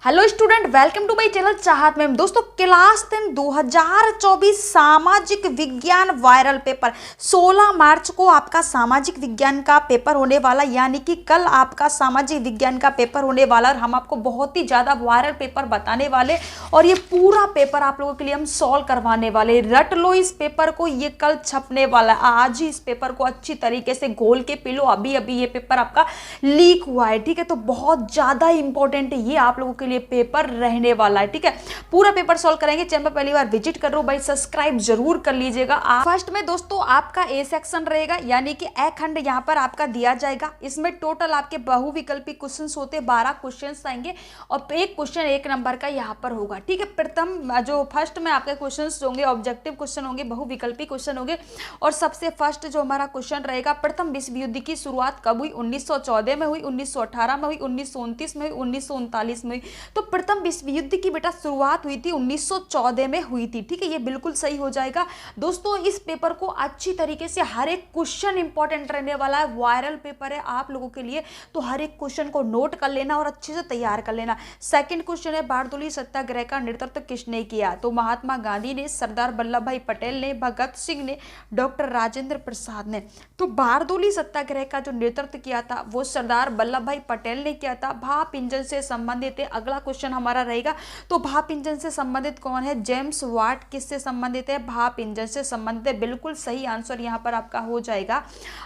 Hello student, welcome to my channel Chahat ma'am. दोस्तों, class 10 2024 सामाजिक विज्ञान वायरल पेपर 16 मार्च को आपका सामाजिक विज्ञान का पेपर होने वाला, यानी कि कल आपका सामाजिक विज्ञान का पेपर होने वाला। और हम आपको बहुत ही ज़्यादा वायरल पेपर बताने वाले और ये पूरा पेपर आप लोगों के लिए हम सॉल्व करवाने वाले। रट लो इस पेपर को, ये कल छपने वाला है। आज ही इस पेपर को अच्छी तरीके से घोल के पी लो। अभी अभी ये पेपर आपका लीक हुआ है, ठीक है। तो बहुत ज़्यादा इंपॉर्टेंट है ये आप लोगों के लिए पेपर रहने वाला है, ठीक है। पूरा पेपर सॉल्व करेंगे। चैनल पर पहली बार विजिट कर रहे हो भाई, सब्सक्राइब जरूर कर लीजिएगा। फर्स्ट में दोस्तों आपका ए सेक्शन रहेगा, यानी कि ए खंड यहाँ पर आपका दिया जाएगा। इसमें टोटल आपके बहुविकल्पी क्वेश्चंस होते 12 क्वेश्चंस आएंगे और एक क्वेश्चन 1 नंबर का यहाँ पर होगा, ठीक है। प्रथम जो फर्स्ट में आपके क्वेश्चंस होंगे ऑब्जेक्टिव क्वेश्चन होंगे, बहुविकल्पी क्वेश्चन होंगे। और सबसे फर्स्ट जो हमारा क्वेश्चन रहेगा, प्रथम विश्व युद्ध की शुरुआत कब हुई? 1914 में हुई, 1918 में हुई, 1929 में हुई, 1939 में हुई। तो प्रथम विश्व युद्ध की बेटा शुरुआत हुई थी 1914 में हुई थी, ठीक है। ये बिल्कुल सही हो जाएगा। दोस्तों, इस पेपर को अच्छी तरीके से हर एक क्वेश्चन इंपॉर्टेंट रहने वाला है। वायरल पेपर है आप लोगों के लिए, तो हर एक क्वेश्चन को नोट कर लेना और अच्छे से तैयार कर लेना। सेकंड क्वेश्चन है, बारदोली सत्याग्रह का नेतृत्व किसने किया? तो महात्मा गांधी ने, सरदार वल्लभ भाई पटेल ने, भगत सिंह ने, डॉक्टर राजेंद्र प्रसाद ने। तो बारदोली सत्याग्रह का जो नेतृत्व किया था वो सरदार वल्लभ भाई पटेल ने किया था। भाप इंजन से संबंधित है अगला क्वेश्चन हमारा रहेगा। तो भाप इंजन से संबंधित कौन है? James Watt. किससे संबंधित है? भाप इंजन से संबंधित है। बिल्कुल सही आंसर यहाँ पर आपका हो जाएगा।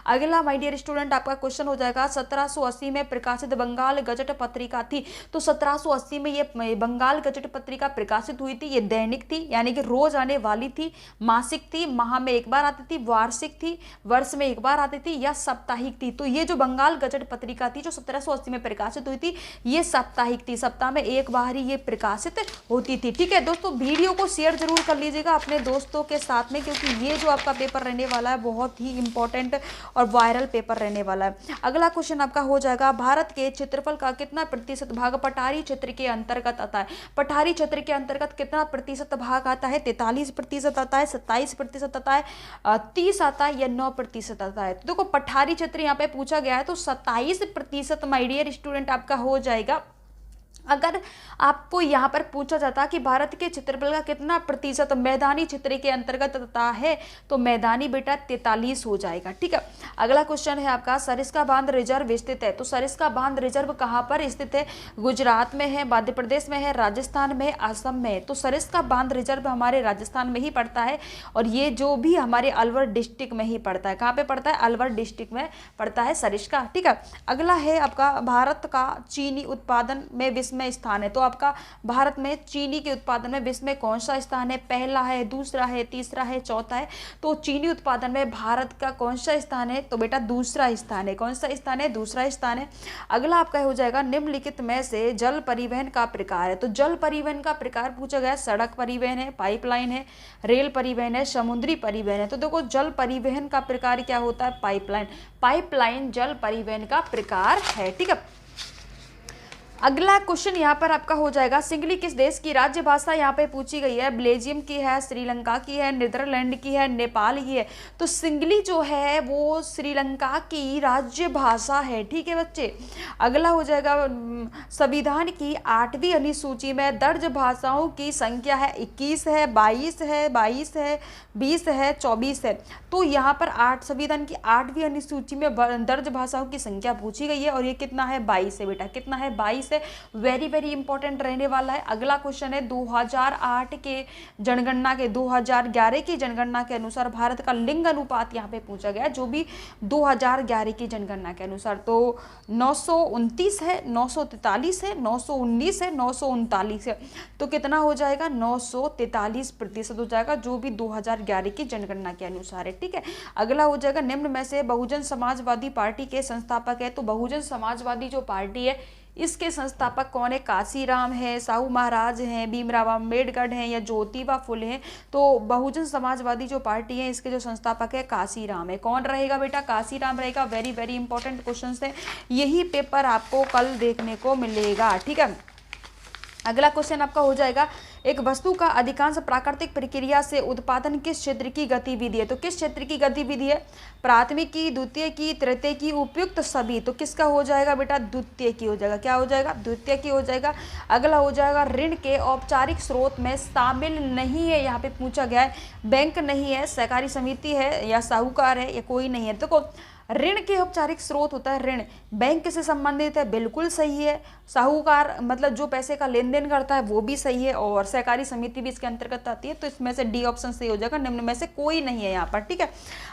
अगला माय डियर स्टूडेंट आपका क्वेश्चन हो जाएगा, 1780 में प्रकाशित बंगाल गजट पत्रिका थी। तो 1780 में ये बंगाल गजट पत्रिका प्रकाशित हुई थी। ये दैनिक थी, यानी कि रोज आने वाली थी, मासिक थी, माह में एक बार आती थी, वार्षिक थी, वर्ष में एक बार आती थी, या साप्ताहिक थी। तो ये जो बंगाल गजट पत्रिका थी जो 1780 में प्रकाशित हुई थी, ये साप्ताहिक थी। सप्ताह में एक बार ही ये प्रकाशित होती थी, ठीक है। दोस्तों, वीडियो को शेयर जरूर कर लीजिएगा अपने दोस्तों के साथ में, क्योंकि ये जो आपका पेपर रहने वाला है बहुत ही इंपॉर्टेंट और वायरल पेपर रहने वाला है। अगला क्वेश्चन आपका हो जाएगा, भारत के क्षेत्रफल का कितना प्रतिशत भाग पठारी क्षेत्र के अंतर्गत आता है? पठारी क्षेत्र के अंतर्गत कितना प्रतिशत भाग आता है? 43% आता है, 27% आता है, 30 आता है, या 9% आता है? तो देखो, पठारी क्षेत्र यहाँ पे पूछा गया है, तो 27% माय डियर स्टूडेंट आपका हो जाएगा। अगर आपको यहाँ पर पूछा जाता कि भारत के क्षेत्रफल का कितना प्रतिशत मैदानी क्षेत्र के अंतर्गत आता है, तो मैदानी बेटा 43 हो जाएगा, ठीक है। अगला क्वेश्चन है आपका, सरिस्का बांध रिजर्व स्थित है। तो सरिस्का बांध रिजर्व कहाँ पर स्थित है? गुजरात में है, मध्य प्रदेश में है, राजस्थान में, असम में है। तो सरिस्का बांध रिजर्व हमारे राजस्थान में ही पड़ता है और ये जो भी हमारे अलवर डिस्ट्रिक्ट में ही पड़ता है। कहाँ पे पड़ता है? अलवर डिस्ट्रिक्ट में पड़ता है सरिस्का, ठीक है। अगला है आपका, भारत का चीनी उत्पादन में विश्व में स्थान है। तो आपका भारत में चीनी के उत्पादन में विश्व में कौन सा स्थान है? पहला है, दूसरा है, तीसरा है, चौथा है? तो चीनी उत्पादन में भारत का कौन सा स्थान है? तो बेटा दूसरा स्थान है। कौन सा स्थान है? दूसरा स्थान है। अगला आपका हो जाएगा, निम्नलिखित में से जल परिवहन का प्रकार है। तो जल परिवहन का प्रकार पूछा गया, सड़क परिवहन है, पाइपलाइन है, रेल परिवहन है, समुद्री परिवहन है। तो देखो, जल परिवहन का प्रकार क्या होता है? पाइपलाइन। पाइपलाइन जल परिवहन का प्रकार है, ठीक है। अगला क्वेश्चन यहाँ पर आपका हो जाएगा, सिंगली किस देश की राज्य भाषा यहाँ पे पूछी गई है? बेल्जियम की है, श्रीलंका की है, नीदरलैंड की है, नेपाल की है। तो सिंगली जो है वो श्रीलंका की राज्य भाषा है, ठीक है बच्चे। अगला हो जाएगा, संविधान की 8वीं अनुसूची में दर्ज भाषाओं की संख्या है 21 है, 22 है, 22 है, 20 है, 24 है। तो यहाँ पर संविधान की 8वीं अनुसूची में दर्ज भाषाओं की संख्या पूछी गई है और ये कितना है? 22 है बेटा। कितना है? 22 है। वेरी वेरी इंपॉर्टेंट रहने वाला है। अगला क्वेश्चन है, 2008 के जनगणना के 2011 की जनगणना के अनुसार भारत का लिंग अनुपात यहाँ पे पूछा गया, जो भी 2011 की जनगणना के अनुसार। तो 929 है, 943 है, 919 है, 939 है। तो कितना हो जाएगा? 943% हो जाएगा, जो भी 2011 की जनगणना के अनुसार है, ठीक है। अगला हो जाएगा, निम्न में से बहुजन समाजवादी पार्टी के संस्थापक है। तो बहुजन समाजवादी जो पार्टी है इसके संस्थापक कौन है? काशीराम है, साहू महाराज हैं, भीमराव अम्बेडकर हैं, या ज्योतिबा फुले हैं? तो बहुजन समाजवादी जो पार्टी है इसके जो संस्थापक है काशीराम है। कौन रहेगा बेटा? काशीराम रहेगा। वेरी वेरी इंपॉर्टेंट क्वेश्चन है, यही पेपर आपको कल देखने को मिलेगा, ठीक है। अगला क्वेश्चन आपका हो जाएगा, एक वस्तु का अधिकांश प्राकृतिक प्रक्रिया से उत्पादन किस क्षेत्र की गतिविधि है? तो किस क्षेत्र की गतिविधि है? प्राथमिक की, द्वितीय की, तृतीय की, उपयुक्त सभी। तो किसका हो जाएगा बेटा? द्वितीय की हो जाएगा। क्या हो जाएगा? द्वितीय की हो जाएगा। अगला हो जाएगा ऋण के औपचारिक स्रोत में शामिल नहीं है, यहाँ पे पूछा गया है। बैंक नहीं है, सहकारी समिति है, या साहूकार है, या कोई नहीं है। देखो ऋण के औपचारिक स्रोत होता है ऋण, बैंक से संबंधित है, बिल्कुल सही है। साहूकार मतलब जो पैसे का लेन देन करता है वो भी सही है, और सहकारी समिति भी इसके अंतर्गत आती है। तो इसमें से डी ऑप्शन सही हो जाएगा, निम्न में से कोई नहीं है यहाँ पर। ठीक है,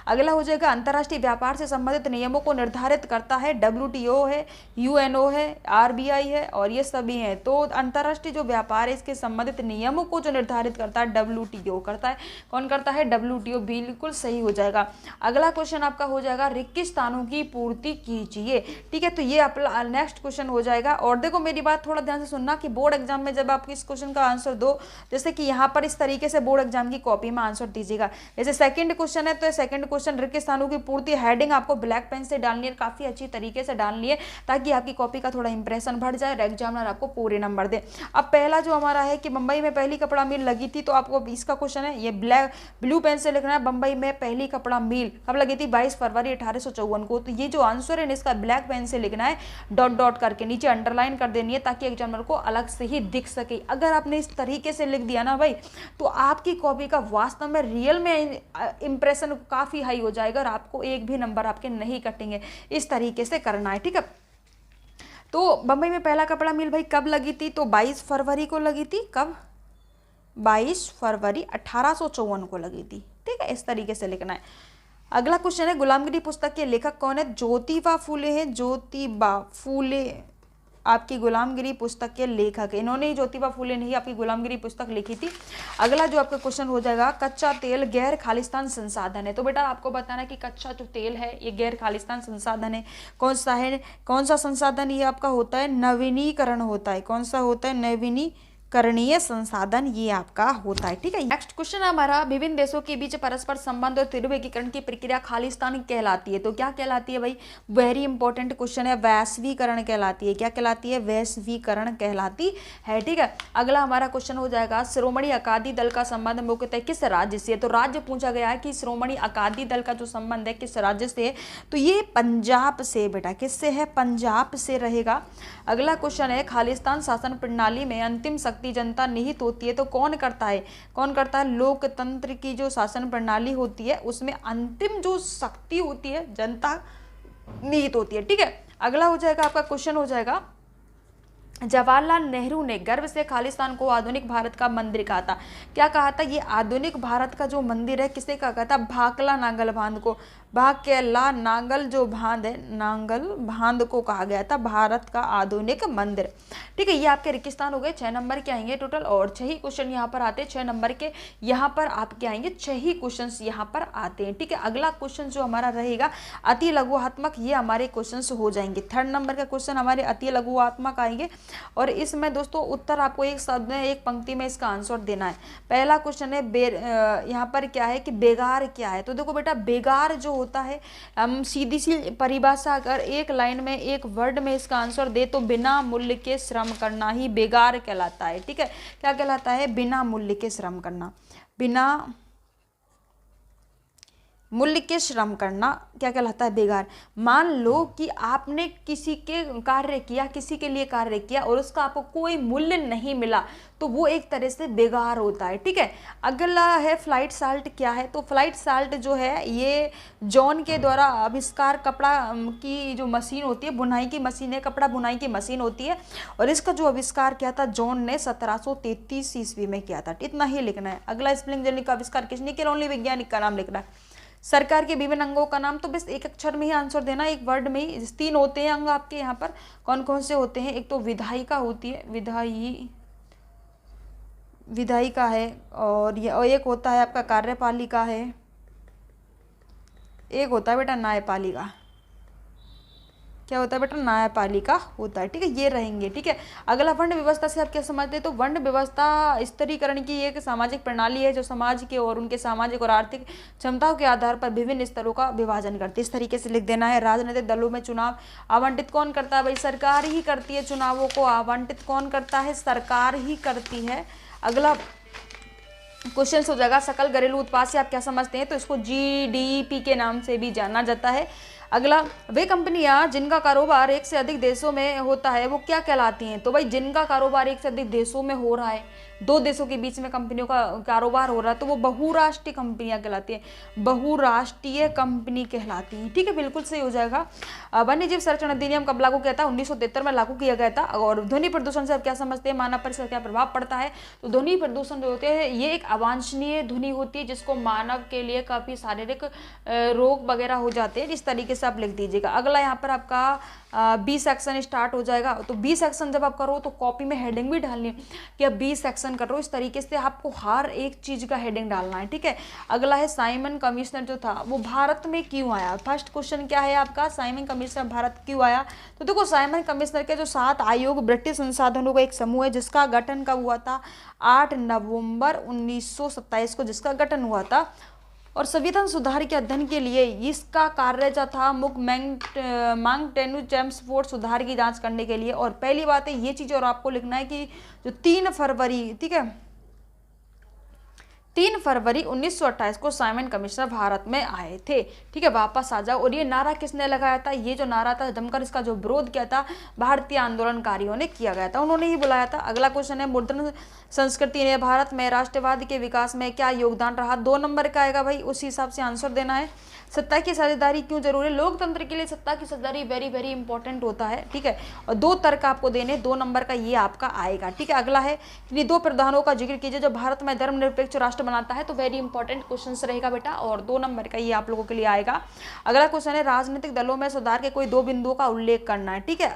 अगला हो जाएगा अंतर्राष्ट्रीय व्यापार से संबंधित नियमों को निर्धारित करता है। WTO है, UNO है, RBI है, और ये सभी हैं। तो अंतर्राष्ट्रीय जो व्यापार है इसके संबंधित नियमों को जो निर्धारित करता है WTO करता है। कौन करता है? WTO, बिल्कुल सही हो जाएगा। अगला क्वेश्चन आपका हो जाएगा स्थानों की पूर्ति कीजिए। ठीक है, तो ये अपना नेक्स्ट क्वेश्चन हो जाएगा। और देखो मेरी बात थोड़ा ध्यान से सुनना कि बोर्ड एग्जाम में जब आप इस क्वेश्चन का आंसर दो, जैसे कि यहाँ पर इस तरीके से बोर्ड एग्जाम की कॉपी में आंसर दीजिएगा। जैसे सेकंड क्वेश्चन है, तो सेकंड क्वेश्चन रिक्त स्थानों की पूर्ति, हेडिंग आपको ब्लैक पेन से डालनी है, काफी अच्छी तरीके से डालनी है, ताकि आपकी कॉपी का थोड़ा इंप्रेशन बढ़ जाए और एग्जामिनर आपको पूरे नंबर दे। अब पहला जो हमारा है कि मुंबई में पहली कपड़ा मिल लगी थी, तो आपको इसका क्वेश्चन है, ये ब्लू पेन से लिखना है। मुंबई में पहली कपड़ा मिल कब लगी थी? 22 फरवरी 1854 को। तो ये जो आंसर है इसका ब्लैक पेन से लिखना है, डॉट डॉट करके नीचे अंडरलाइन कर देनी है, ताकि एग्जामिनर को अलग से ही दिख सके। अगर आपने इस तरीके से लिख दिया ना भाई, तो आपकी कॉपी का वास्तव में रियल में इंप्रेशन काफी हाई हो जाएगा, और आपको एक भी नंबर आपके नहीं कटेंगे। इस तरीके से करना है। ठीक है, तो बंबई में पहला कपड़ा मिल भाई कब लगी थी? तो 22 फरवरी को लगी थी। कब? 22 फरवरी 1854 को लगी थी। ठीक है, इस तरीके से लिखना है। अगला क्वेश्चन है, गुलामगिरी पुस्तक के लेखक कौन है? ज्योतिबा फूले हैं। ज्योतिबा फूले आपकी गुलामगिरी पुस्तक के लेखक है। इन्होंने ही, ज्योतिबा फूले ने ही आपकी गुलामगिरी पुस्तक लिखी थी। अगला जो आपका क्वेश्चन हो जाएगा, कच्चा तेल गैर खालिस्तान संसाधन है। तो बेटा आपको बताना है कि कच्चा जो तेल है ये गैर खालिस्तान संसाधन है। कौन सा है? कौन सा संसाधन ये आपका होता है? नवीनीकरण होता है। कौन सा होता है? नवीनीकरणीय संसाधन ये आपका होता है। ठीक है, नेक्स्ट क्वेश्चन हमारा, विभिन्न देशों के बीच परस्पर संबंध और तीव्र एकीकरण की प्रक्रिया खालिस्तान कहलाती है। तो क्या कहलाती है भाई? वेरी इंपॉर्टेंट क्वेश्चन है, वैश्वीकरण कहलाती है। क्या कहलाती है? वैश्वीकरण कहलाती है। ठीक है, अगला हमारा क्वेश्चन हो जाएगा, श्रोमणी अकाली दल का संबंध मुख्यतः किस राज्य से है? तो राज्य पूछा गया है कि श्रोमणी अकाली दल का जो संबंध है किस राज्य से है? तो ये पंजाब से बेटा। किससे है? पंजाब से रहेगा। अगला क्वेश्चन है, खालिस्तान शासन प्रणाली में अंतिम शक्ति जनता निहित होती है। तो कौन करता है? कौन करता है? लोकतंत्र की जो शासन प्रणाली होती है उसमें अंतिम जो शक्ति होती है जनता निहित होती है। ठीक है, अगला हो जाएगा आपका क्वेश्चन हो जाएगा, जवाहरलाल नेहरू ने गर्व से खालिस्तान को आधुनिक भारत का मंदिर कहा था। क्या कहा था? ये आधुनिक भारत का जो मंदिर है किसे कहा था? भाकला नांगल बांध को। भाकला नांगल जो बांध है, नांगल बांध को कहा गया था भारत का आधुनिक मंदिर। ठीक है, ये आपके रिक्तिस्थान हो गए। 6 नंबर के आएंगे टोटल, और 6 ही क्वेश्चन यहाँ पर आते हैं। 6 नंबर के यहाँ पर आपके आएंगे 6 ही क्वेश्चन यहाँ पर आते हैं। ठीक है, अगला क्वेश्चन जो हमारा रहेगा अति लघुआत्मक, ये हमारे क्वेश्चन हो जाएंगे। 3rd नंबर का क्वेश्चन हमारे अति लघुआत्मक आएंगे, और इसमें दोस्तों उत्तर आपको एक शब्द में, एक पंक्ति में इसका आंसर देना है। पहला क्वेश्चन है यहाँ पर क्या है कि बेगार क्या है? तो देखो बेटा, बेगार जो होता है, हम सीधी सी परिभाषा अगर एक लाइन में, एक वर्ड में इसका आंसर दे, तो बिना मूल्य के श्रम करना ही बेगार कहलाता है। ठीक है, क्या कहलाता है? बिना मूल्य के श्रम करना। बिना मूल्य के श्रम करना क्या कहलाता है? बेगार। मान लो कि आपने किसी के कार्य किया, किसी के लिए कार्य किया, और उसका आपको कोई मूल्य नहीं मिला, तो वो एक तरह से बेगार होता है। ठीक है, अगला है फ्लाइट साल्ट क्या है? तो फ्लाइट साल्ट जो है ये जॉन के द्वारा आविष्कार, कपड़ा की जो मशीन होती है, बुनाई की मशीन है, कपड़ा बुनाई की मशीन होती है, और इसका जो आविष्कार किया था जॉन ने 1733 ईस्वी में किया था। इतना ही लिखना है। अगला, स्प्लिंग जेली का आविष्कार किसने किया? ओनली वैज्ञानिक का नाम लिखना है। सरकार के विभिन्न अंगों का नाम, तो बस एक अक्षर में ही आंसर देना, एक वर्ड में ही। 3 होते हैं अंग आपके यहाँ पर, कौन कौन से होते हैं? एक तो विधायिका होती है, विधायिका है, और एक होता है आपका कार्यपालिका है, एक होता है बेटा न्यायपालिका। क्या होता है बेटा? न्यायपालिका होता है। ठीक है, ये रहेंगे। ठीक है, अगला, वर्ण व्यवस्था से आप क्या समझते हैं? तो वर्ण व्यवस्था स्तरीकरण की एक सामाजिक प्रणाली है जो समाज के और उनके सामाजिक और आर्थिक क्षमताओं के आधार पर विभिन्न स्तरों का विभाजन करती है। इस तरीके से लिख देना है। राजनीतिक दलों में चुनाव आवंटित कौन करता है? भाई सरकार ही करती है। चुनावों को आवंटित कौन करता है? सरकार ही करती है। अगला क्वेश्चन हो जाएगा सकल घरेलू उत्पाद से आप क्या समझते हैं, तो इसको जीडीपी के नाम से भी जाना जाता है। अगला, वे कंपनियां जिनका कारोबार एक से अधिक देशों में होता है वो क्या कहलाती हैं, तो भाई जिनका कारोबार एक से अधिक देशों में हो रहा है, दो देशों के बीच में कंपनियों का कारोबार हो रहा है, तो वो बहुराष्ट्रीय कंपनियां कहलाती हैं, बहुराष्ट्रीय कंपनी कहलाती हैं। ठीक है, बिल्कुल सही हो जाएगा। वन्यजीव संरक्षण अधिनियम कब लागू किया था, 1973 में लागू किया गया था। और ध्वनि प्रदूषण से आप क्या समझते हैं, मानव परिसर क्या प्रभाव पड़ता है, तो ध्वनि प्रदूषण जो होते हैं ये एक अवांछनीय ध्वनि होती है जिसको मानव के लिए काफी शारीरिक रोग वगैरह हो जाते हैं, इस तरीके से आप लिख दीजिएगा। अगला यहाँ पर आपका बी सेक्शन स्टार्ट हो जाएगा। तो बी सेक्शन जब आप करो तो कॉपी में हेडिंग भी डालनी है कि अब बी सेक्शन कर रहे हो, इस तरीके से आपको हर एक चीज का हेडिंग डालना है। ठीक है, अगला है साइमन कमिश्नर जो था वो भारत में क्यों आया। फर्स्ट क्वेश्चन क्या है आपका, साइमन कमिश्नर भारत क्यों आया। तो देखो साइमन कमिश्नर के जो 7 आयोग ब्रिटिश संसाधनों का एक समूह है जिसका गठन कब हुआ था, 8 नवंबर 1927 को जिसका गठन हुआ था। और संविधान सुधार के अध्ययन के लिए इसका कार्य जो था मांगटेन्यू चेम्सफोर्ड सुधार की जांच करने के लिए। और पहली बात है ये चीज और आपको लिखना है कि जो 3 फरवरी, ठीक है, 3 फरवरी 1928 को साइमन कमिश्नर भारत में आए थे। ठीक है, वापस आ जाओ। और ये नारा किसने लगाया था, ये जो नारा था जमकर इसका जो विरोध किया था भारतीय आंदोलनकारियों ने किया गया था, उन्होंने ही बुलाया था। अगला क्वेश्चन है मुद्रण संस्कृति ने भारत में राष्ट्रवाद के विकास में क्या योगदान रहा। 2 नंबर का आएगा भाई, उसी हिसाब से आंसर देना है। सत्ता की साझेदारी क्यों जरूरी है, लोकतंत्र के लिए सत्ता की साझेदारी वेरी वेरी इंपॉर्टेंट होता है। ठीक है, और 2 तर्क आपको देने, 2 नंबर का ये आपका आएगा। ठीक है, अगला है कि 2 प्रधानों का जिक्र कीजिए जो भारत में धर्मनिरपेक्ष राष्ट्र बनाता है, तो वेरी इंपॉर्टेंट क्वेश्चन रहेगा बेटा, और 2 नंबर का ये आप लोगों के लिए आएगा। अगला क्वेश्चन है राजनीतिक दलों में सुधार के कोई 2 बिंदुओं का उल्लेख करना है। ठीक है,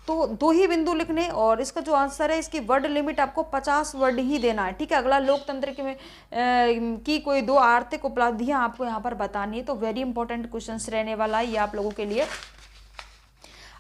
तो 2 ही बिंदु लिखने, और इसका जो आंसर है इसकी वर्ड लिमिट आपको 50 वर्ड ही देना है। ठीक है, अगला लोकतंत्र की कोई 2 आर्थिक उपलब्धियां आपको यहाँ पर बतानी है, तो वेरी इंपॉर्टेंट क्वेश्चन रहने वाला है ये आप लोगों के लिए।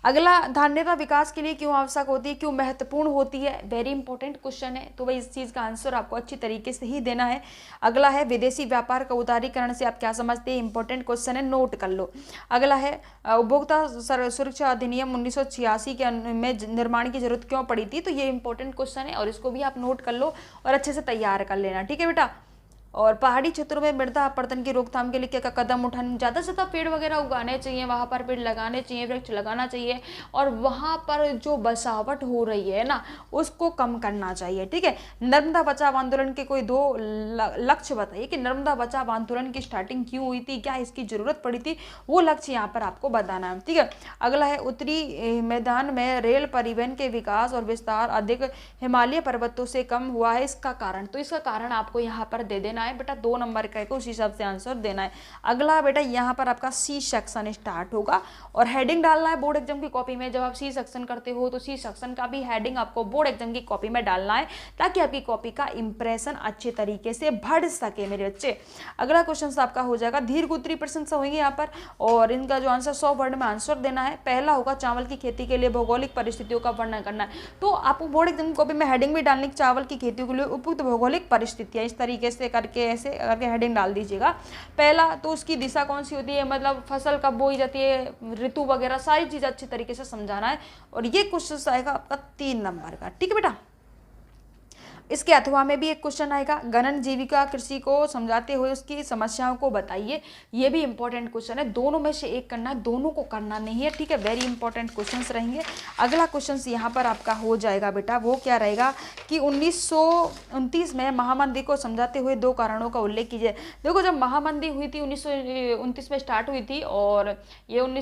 अगला, धान्यता विकास के लिए क्यों आवश्यक होती है, क्यों महत्वपूर्ण होती है, वेरी इंपॉर्टेंट क्वेश्चन है, तो भाई इस चीज़ का आंसर आपको अच्छी तरीके से ही देना है। अगला है विदेशी व्यापार का उदारीकरण से आप क्या समझते हैं, इंपॉर्टेंट क्वेश्चन है, नोट कर लो। अगला है उपभोक्ता सुरक्षा अधिनियम 1986 के में निर्माण की जरूरत क्यों पड़ी थी, तो ये इंपॉर्टेंट क्वेश्चन है और इसको भी आप नोट कर लो और अच्छे से तैयार कर लेना। ठीक है बेटा, और पहाड़ी क्षेत्रों में मृदा अपरदन की रोकथाम के लिए क्या कदम उठाने, ज़्यादा से ज़्यादा पेड़ वगैरह उगाने चाहिए, वहाँ पर पेड़ लगाने चाहिए, वृक्ष लगाना चाहिए, और वहाँ पर जो बसावट हो रही है ना उसको कम करना चाहिए। ठीक है, नर्मदा बचाव आंदोलन के कोई 2 लक्ष्य बताइए कि नर्मदा बचाव आंदोलन की स्टार्टिंग क्यों हुई थी, क्या इसकी जरूरत पड़ी थी, वो लक्ष्य यहाँ पर आपको बताना है। ठीक है, अगला है उत्तरी मैदान में रेल परिवहन के विकास और विस्तार अधिक हिमालय पर्वतों से कम हुआ है, इसका कारण, तो इसका कारण आपको यहाँ पर दे देना है बेटा, 2 नंबर का उस हिसाब से आंसर देना है। अगला बेटा यहाँ पर आपका सी सेक्शन स्टार्ट होगा और हेडिंग डालना है बोर्ड एग्जाम की कॉपी में। जब आप सी सेक्शन करते हो तो सी सेक्शन का भी हेडिंग आपको बोर्ड एग्जाम की कॉपी में डालना है ताकि आपकी कॉपी का इंप्रेशन अच्छे तरीके से बढ़ सके मेरे बच्चे। अगला क्वेश्चन आपका हो जाएगा दीर्घ उत्तरी प्रशंसा होंगे यहाँ पर, और इनका जो आंसर 100 वर्ड में आंसर देना है। पहला होगा चावल की खेती के लिए भौगोलिक परिस्थितियों का वर्णन करना है, तो आपको बोर्ड एग्जाम की कॉपी में हेडिंग भी डालनी, चावल की खेती के लिए उपयुक्त भौगोलिक परिस्थितियां, इस तरीके से करके ऐसे करके हेडिंग डाल दीजिएगा। पहला तो उसकी दिशा कौन सी होती है, मतलब फसल कब बोई जाती है, ऋतु वगैरह सारी चीज अच्छी तरीके से समझाना है, और ये क्वेश्चन आएगा आपका 3 नंबर का। ठीक है बेटा, इसके अथवा में भी एक क्वेश्चन आएगा गणन जीविका कृषि को समझाते हुए उसकी समस्याओं को बताइए, ये भी इंपॉर्टेंट क्वेश्चन है, दोनों में से एक करना है, दोनों को करना नहीं है। ठीक है, वेरी इंपॉर्टेंट क्वेश्चंस रहेंगे। अगला क्वेश्चन यहाँ पर आपका हो जाएगा बेटा, वो क्या रहेगा कि 1929 में महामंदी को समझाते हुए 2 कारणों का उल्लेख कीजिए। देखो जब महामंदी हुई थी 1929 में स्टार्ट हुई थी, और ये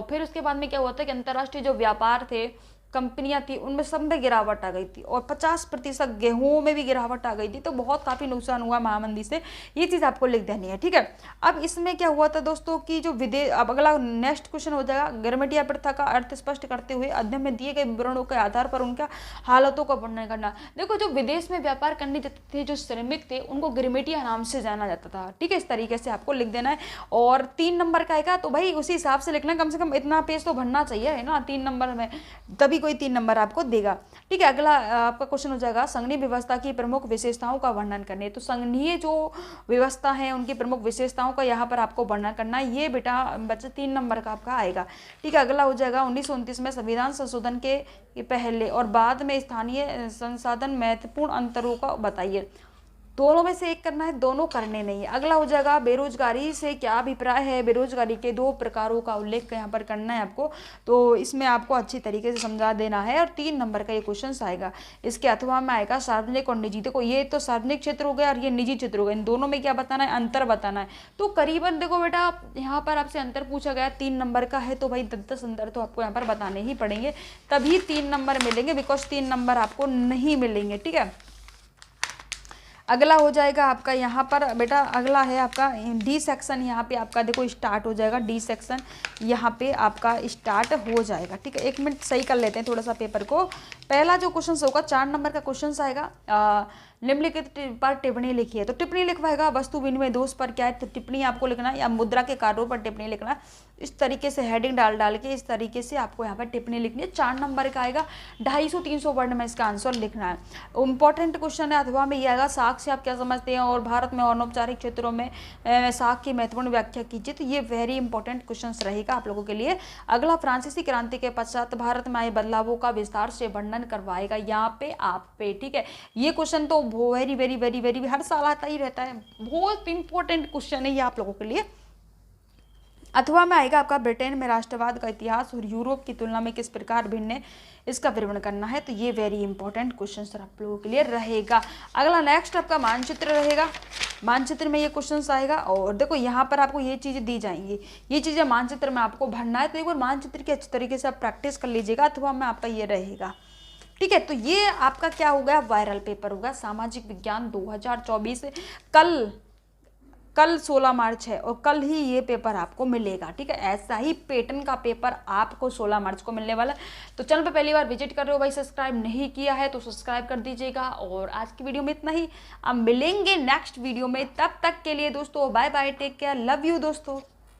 फिर उसके बाद में क्या हुआ था कि अंतर्राष्ट्रीय जो व्यापार थे, कंपनियां थी, उनमें सब में गिरावट आ गई थी, और 50% गेहूं में भी गिरावट आ गई थी, तो बहुत काफी नुकसान हुआ महामंदी से, ये चीज आपको लिख देनी है। ठीक है, अब इसमें क्या हुआ था दोस्तों कि जो विदेश, अब अगला नेक्स्ट क्वेश्चन हो जाएगा गिरमिटिया प्रथा का अर्थ स्पष्ट करते हुए अध्ययन में दिए गए विवरणों के आधार पर उनका हालतों का वर्णन करना। देखो जो विदेश में व्यापार करने जाते थे, जो श्रमिक थे, उनको गिरमिटिया नाम से जाना जाता था। ठीक है, इस तरीके से आपको लिख देना है, और 3 नंबर का आएगा, तो भाई उसी हिसाब से लिखना, कम से कम इतना पेज तो भरना चाहिए है ना 3 नंबर में, तभी तभी कोई 3 नंबर आपको देगा। ठीक है, अगला आपका क्वेश्चन हो जाएगा संघीय व्यवस्था की प्रमुख विशेषताओं का वर्णन करने। तो संघीय जो व्यवस्था है उनकी प्रमुख विशेषताओं का यहाँ पर आपको वर्णन करना है। ये बेटा बच्चे 3 नंबर का आपका आएगा। ठीक है, अगला हो जाएगा 1929 में संविधान संशोधन के पहले और बाद में स्थानीय संसाधन महत्वपूर्ण अंतरों का बताइए। दोनों में से एक करना है, दोनों करने नहीं है। अगला हो जाएगा बेरोजगारी से क्या अभिप्राय है। बेरोजगारी के 2 प्रकारों का उल्लेख यहाँ पर करना है आपको, तो इसमें आपको अच्छी तरीके से समझा देना है और 3 नंबर का ये क्वेश्चन आएगा। इसके अथवा में आएगा सार्वजनिक और निजी। देखो ये तो सार्वजनिक क्षेत्र हो गया और ये निजी क्षेत्र हो गया, इन दोनों में क्या बताना है, अंतर बताना है। तो करीबन देखो बेटा यहाँ पर आपसे अंतर पूछा गया 3 नंबर का है, तो भाई 10 अंतर तो आपको यहाँ पर बताने ही पड़ेंगे, तभी 3 नंबर मिलेंगे, बिकॉज 3 नंबर आपको नहीं मिलेंगे। ठीक है, अगला हो जाएगा आपका यहाँ पर बेटा, अगला है आपका डी सेक्शन। यहाँ पे आपका देखो स्टार्ट हो जाएगा, डी सेक्शन यहाँ पे आपका स्टार्ट हो जाएगा। ठीक है, 1 मिनट सही कर लेते हैं थोड़ा सा पेपर को। पहला जो क्वेश्चन होगा 4 नंबर का क्वेश्चन आएगा, निम्नलिखित पर टिप्पणी लिखी है। तो टिप्पणी लिखवाएगा वस्तु विनिमय दोष पर क्या है, तो टिप्पणी आपको लिखना है, या मुद्रा के कार्यों पर टिप्पणी लिखना है। इस तरीके से हेडिंग डाल के इस तरीके से आपको यहाँ पर टिप्पणी लिखनी है। 4 नंबर का आएगा, 250-300 वर्ड में इसका आंसर लिखना है। इंपॉर्टेंट क्वेश्चन है, अथवा में ये आएगा साख से आप क्या समझते हैं और भारत में अनौपचारिक क्षेत्रों में साख की महत्वपूर्ण व्याख्या कीजिए। तो ये वेरी इंपॉर्टेंट क्वेश्चन रहेगा आप लोगों के लिए। अगला फ्रांसीसी क्रांति के पश्चात भारत में आए बदलावों का विस्तार से वर्णन करवाएगा यहाँ पे आप पे। ठीक है, ये क्वेश्चन तो वेरी वेरी वेरी वेरी हर साल आता ही रहता है, बहुत इंपॉर्टेंट क्वेश्चन है ये आप लोगों के लिए। अथवा में आएगा आपका ब्रिटेन में राष्ट्रवाद का इतिहास और यूरोप की तुलना में किस प्रकार भिन्न है, इसका विवरण करना है। तो ये वेरी इंपॉर्टेंट क्वेश्चन आप लोगों के लिए रहेगा। अगला नेक्स्ट आपका मानचित्र रहेगा, मानचित्र में ये क्वेश्चन आएगा। और देखो यहाँ पर आपको ये चीज़ें दी जाएंगी, ये चीज़ें मानचित्र में आपको भरना है, तो एक बार मानचित्र की अच्छी तरीके से आप प्रैक्टिस कर लीजिएगा। अथवा में आपका ये रहेगा। ठीक है, तो ये आपका क्या हो गया, वायरल पेपर होगा सामाजिक विज्ञान 2024। कल 16 मार्च है और कल ही ये पेपर आपको मिलेगा। ठीक है, ऐसा ही पैटर्न का पेपर आपको 16 मार्च को मिलने वाला है। तो चैनल पे पहली बार विजिट कर रहे हो भाई, सब्सक्राइब नहीं किया है तो सब्सक्राइब कर दीजिएगा। और आज की वीडियो में इतना ही, अब मिलेंगे नेक्स्ट वीडियो में, तब तक के लिए दोस्तों bye bye, take care, love you दोस्तों।